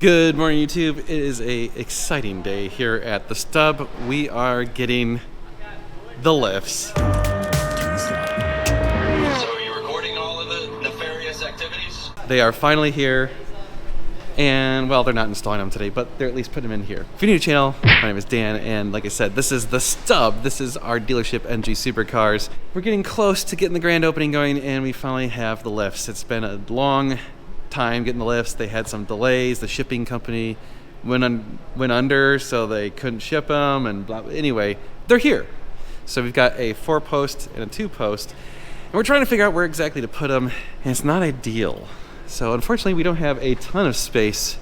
Good morning, YouTube. It is a exciting day here at the Stub. We are getting the lifts. So are you recording all of the nefarious activities? They are finally here, and well, they're not installing them today, but they're at least putting them in here. If you're new to the channel, my name is Dan, and like I said, this is the Stub. This is our dealership, NG Supercars. We're getting close to getting the grand opening going, and we finally have the lifts. It's been a long time getting the lifts. They had some delays. The shipping company went under, so they couldn't ship them, and blah, blah. Anyway, they're here. So we've got a 4-post and a 2-post, and we're trying to figure out where exactly to put them, and it's not ideal. So unfortunately, we don't have a ton of space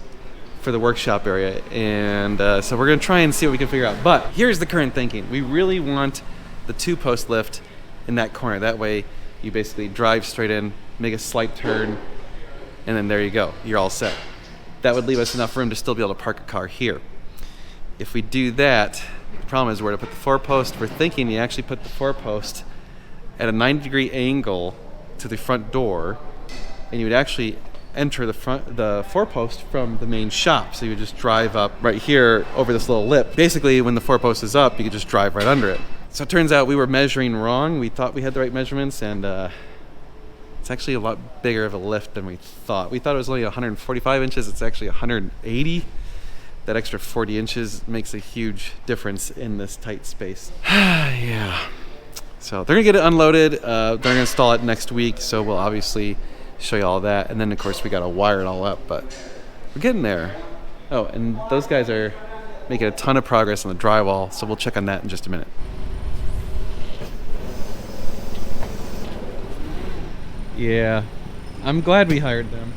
for the workshop area, and so we're going to try and see what we can figure out. But here's the current thinking. We really want the 2-post lift in that corner. That way, you basically drive straight in, make a slight turn, and then there you go. You're all set. That would leave us enough room to still be able to park a car here. If we do that, the problem is where to put the 4-post. We're thinking you actually put the 4-post at a 90-degree angle to the front door, and you would actually enter the 4-post from the main shop. So you would just drive up right here over this little lip. Basically, when the 4-post is up, you could just drive right under it. So it turns out we were measuring wrong. We thought we had the right measurements, and it's actually a lot bigger of a lift than we thought. We thought it was only 145 inches. It's actually 180. That extra 40 inches makes a huge difference in this tight space. Yeah. So they're gonna get it unloaded. They're gonna install it next week. So we'll obviously show you all that. And then of course we gotta wire it all up, but we're getting there. Oh, and those guys are making a ton of progress on the drywall. So we'll check on that in just a minute. Yeah, I'm glad we hired them.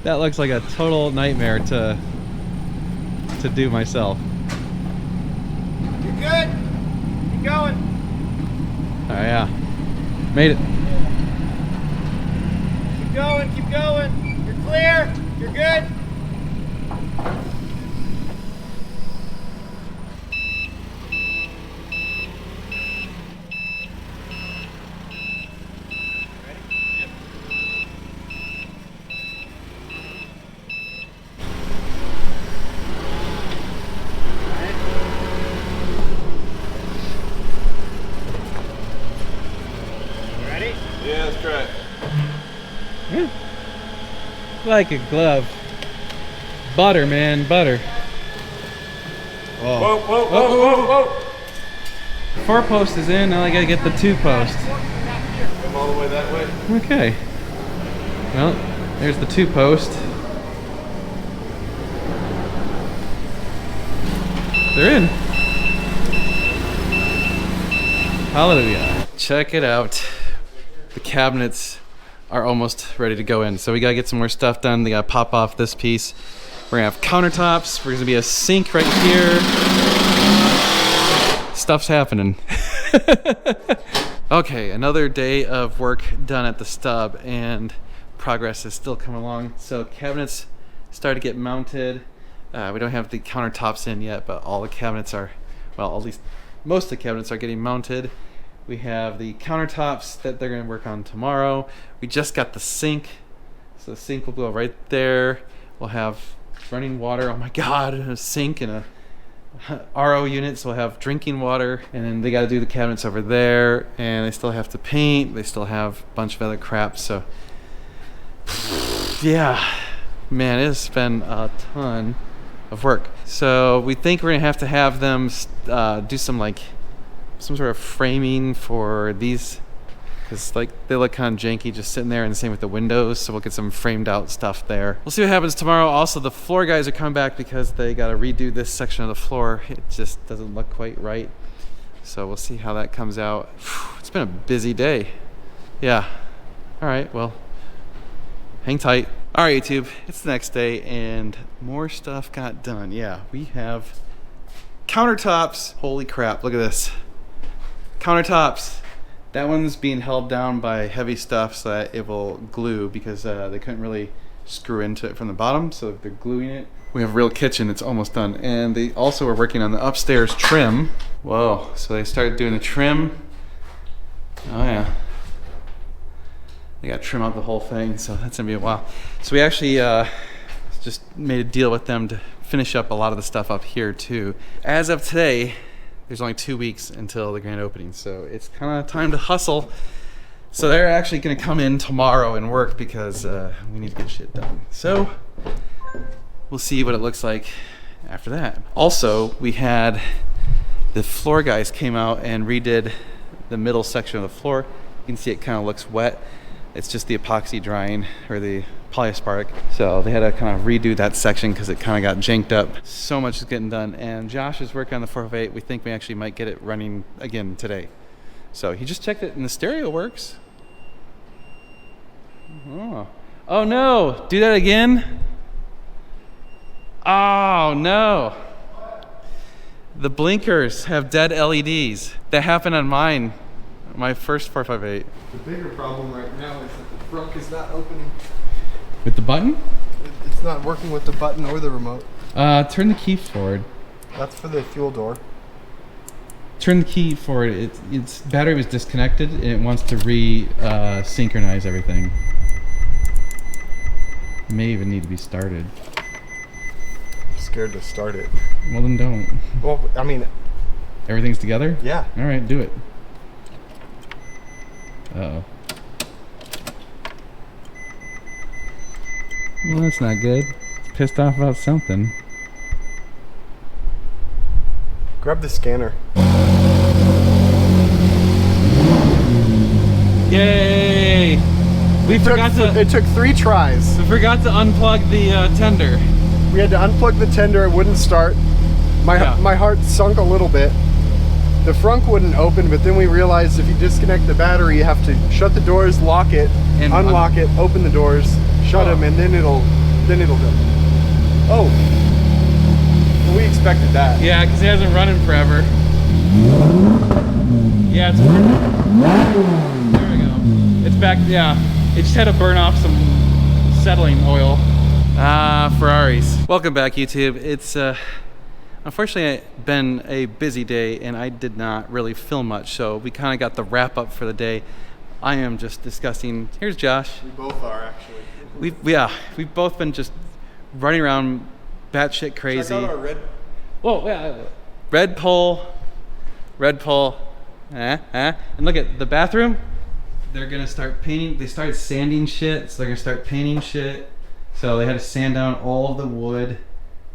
That looks like a total nightmare to do myself. You're good. Keep going. Oh yeah, made it. Keep going. Keep going. You're clear. You're good. Yeah, that's correct. Like a glove. Butter, man, butter. Whoa, whoa, whoa, whoa, 4-post is in, now I gotta get the 2-post. Come all the way that way. Okay. Well, there's the 2-post. They're in. Hallelujah. Check it out. The cabinets are almost ready to go in. So we gotta get some more stuff done. They gotta pop off this piece. We're gonna have countertops. We're gonna be a sink right here. Stuff's happening. Okay, another day of work done at the Stub, and progress is still coming along. So cabinets started to get mounted. We don't have the countertops in yet, but all the cabinets are, well, at least most of the cabinets are getting mounted. We have the countertops that they're going to work on tomorrow. We just got the sink, so the sink will go right there. We'll have running water. Oh my God, a sink and a RO unit, so we'll have drinking water. And then they got to do the cabinets over there, and they still have to paint. They still have a bunch of other crap. So yeah, man, it's been a ton of work. So we think we're gonna have them do some sort of framing for these, because like they look kind of janky just sitting there, and the same with the windows. So we'll get some framed out stuff there. We'll see what happens tomorrow. Also, the floor guys are coming back because they got to redo this section of the floor. It just doesn't look quite right. So we'll see how that comes out. It's been a busy day. Yeah. All right. Well, hang tight. All right, YouTube. It's the next day, and more stuff got done. Yeah, we have countertops. Holy crap! Look at this. Countertops. That one's being held down by heavy stuff so that it will glue, because they couldn't really screw into it from the bottom, so they're gluing it. We have a real kitchen. It's almost done. And they also are working on the upstairs trim. Whoa. So they started doing the trim. Oh yeah. They got to trim out the whole thing, so that's gonna be a while. So we actually just made a deal with them to finish up a lot of the stuff up here too. As of today, there's only 2 weeks until the grand opening, so it's kind of time to hustle. So they're actually going to come in tomorrow and work because we need to get shit done. So we'll see what it looks like after that. Also, we had the floor guys came out and redid the middle section of the floor. You can see it kind of looks wet. It's just the epoxy drying, or the polyaspartic. So they had to kind of redo that section because it kind of got janked up. So much is getting done. And Josh is working on the 458. We think we actually might get it running again today. So he just checked it and the stereo works. Oh no, do that again? Oh no. The blinkers have dead LEDs. That happened on mine, my first 458. The bigger problem right now is that the frunk is not opening. With the button? It's not working with the button or the remote. Turn the key forward. That's for the fuel door. Turn the key forward. Its battery was disconnected and it wants to synchronize everything. It may even need to be started. I'm scared to start it. Well, then don't. Well, I mean, Everything's together? yeah. All right, do it. Uh-oh. Well, that's not good. It's pissed off about something. Grab the scanner. Yay! We forgot It took 3 tries. to unplug the tender. We had to unplug the tender. It wouldn't start. My heart sunk a little bit. The frunk wouldn't open, but then we realized if you disconnect the battery, you have to shut the doors, lock it, And unlock it, open the doors, shut them, and then it'll go. Oh, well, we expected that. Yeah, because it hasn't run in forever. Yeah, it's burning. There we go. It's back. Yeah, it just had to burn off some settling oil. Ferraris. Welcome back, YouTube. It's unfortunately been a busy day and I did not really film much, so we kind of got the wrap up for the day. I am just discussing. Here's Josh. We both are, actually. We've both been just running around batshit crazy. Check out our red. Whoa, yeah. Red pole. And look at the bathroom. They're gonna start painting. They started sanding shit, so they're gonna start painting shit. So they had to sand down all of the wood,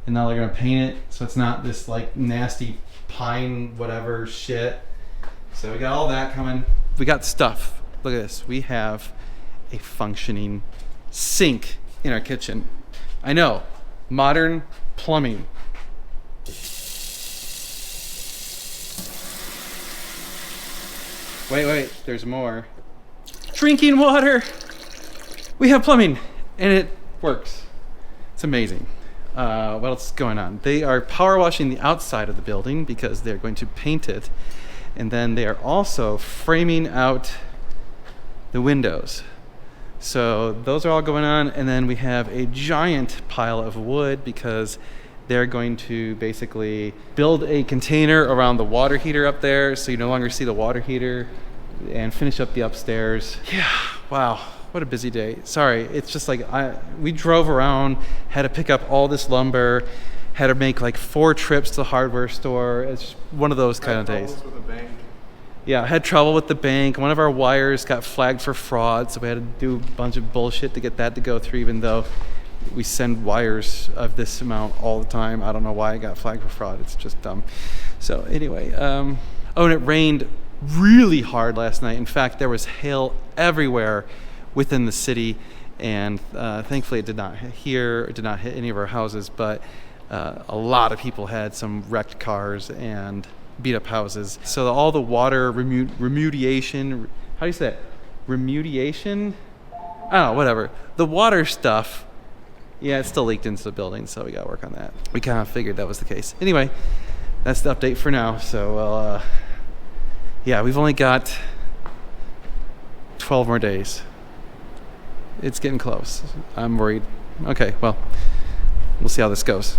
and now they're gonna paint it so it's not this like nasty pine whatever shit. So we got all that coming. We got stuff. Look at this. We have a functioning sink in our kitchen. I know, modern plumbing. Wait, there's more. Drinking water! We have plumbing, and it works. It's amazing. What else is going on? They are power washing the outside of the building because they're going to paint it, and then they are also framing out the windows. So those are all going on, and then we have a giant pile of wood because they're going to basically build a container around the water heater up there so you no longer see the water heater, and finish up the upstairs. Yeah, wow, what a busy day. Sorry, it's just like we drove around, had to pick up all this lumber, had to make like 4 trips to the hardware store. It's one of those kind of days. With a bank. Yeah, I had trouble with the bank. One of our wires got flagged for fraud, so we had to do a bunch of bullshit to get that to go through, even though we send wires of this amount all the time. I don't know why it got flagged for fraud. It's just dumb. So anyway, and it rained really hard last night. In fact, there was hail everywhere within the city, and thankfully it did not hit any of our houses, but a lot of people had some wrecked cars and beat up houses. So all the water remediation, how do you say it? Remediation? I don't know, whatever. The water stuff, yeah, it still leaked into the building, so we got to work on that. We kind of figured that was the case. Anyway, that's the update for now. So, yeah, we've only got 12 more days. It's getting close. I'm worried. Okay, well, we'll see how this goes.